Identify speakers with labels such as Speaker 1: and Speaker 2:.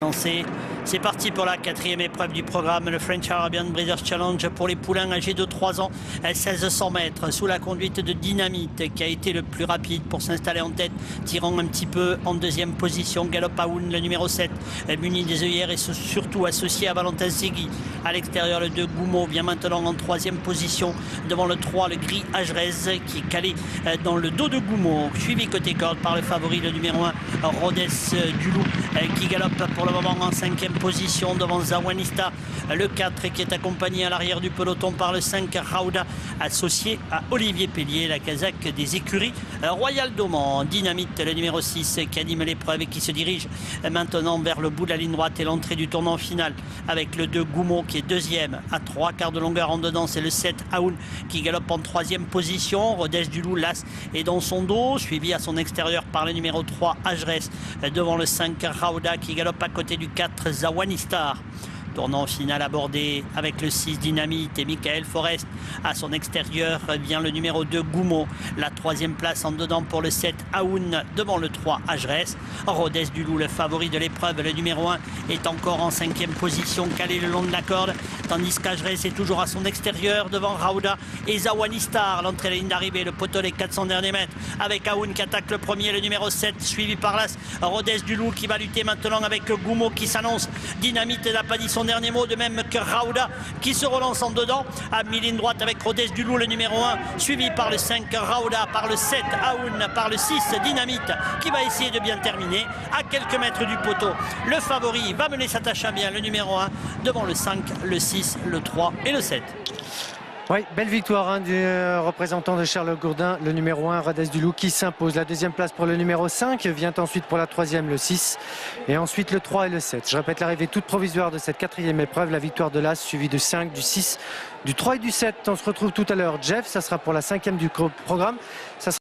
Speaker 1: C'est parti pour la quatrième épreuve du programme, le French Arabian Breeders' Challenge pour les poulains âgés de 3 ans, 1600 mètres, sous la conduite de Dynamite, qui a été le plus rapide pour s'installer en tête, tirant un petit peu en deuxième position. Galop Aoun, le numéro 7, muni des œillères et surtout associé à Valentin Segui. À l'extérieur, le 2 Goumo vient maintenant en troisième position, devant le 3, le Gris Agerez, qui est calé dans le dos de Goumo, suivi côté corde par le favori, le numéro 1, Rhodes du Loup, qui galope pour le moment en cinquième position devant Zawanista, le 4 qui est accompagné à l'arrière du peloton par le 5 Raouda, associé à Olivier Pellier, la casaque des écuries Royal Daumont. Dynamite, le numéro 6 qui anime l'épreuve et qui se dirige maintenant vers le bout de la ligne droite et l'entrée du tournant final avec le 2 Goumo qui est deuxième à 3 quarts de longueur en dedans. C'est le 7 Aoun qui galope en troisième position. Rhodes du Loup, l'As est dans son dos, suivi à son extérieur par le numéro 3 Agerez, devant le 5 Raouda qui galope à côté du 4 Zawanistar. Tournant final abordé avec le 6 Dynamite et Michael Forest. À son extérieur vient le numéro 2 Goumo. La troisième place en dedans pour le 7 Aoun devant le 3 Agerez. Rhodes du Loup, le favori de l'épreuve, le numéro 1, est encore en cinquième position, calé le long de la corde. Tandis qu'Agerez est toujours à son extérieur devant Raouda et Zawanistar. L'entrée de la ligne d'arrivée, le poteau les 400 derniers mètres avec Aoun qui attaque le premier, le numéro 7, suivi par l'As Rhodes du Loup qui va lutter maintenant avec Goumo qui s'annonce. Dynamite n'a pas dit son dernier mot, de même que Raouda qui se relance en dedans à mi-ligne droite avec Rhodes du Loup, le numéro 1, suivi par le 5 Raouda, par le 7 Aoun, par le 6 Dynamite qui va essayer de bien terminer à quelques mètres du poteau. Le favori va mener sa tâche à bien, le numéro 1, devant le 5, le 6, le 3 et le 7.
Speaker 2: Oui, belle victoire du représentant de Charles Gourdin, le numéro 1, Rhodes du Loup, qui s'impose. La deuxième place pour le numéro 5, vient ensuite pour la troisième, le 6, et ensuite le 3 et le 7. Je répète l'arrivée toute provisoire de cette quatrième épreuve, la victoire de l'As, suivie du 5, du 6, du 3 et du 7. On se retrouve tout à l'heure, Jeff, ça sera pour la cinquième du programme. Ça sera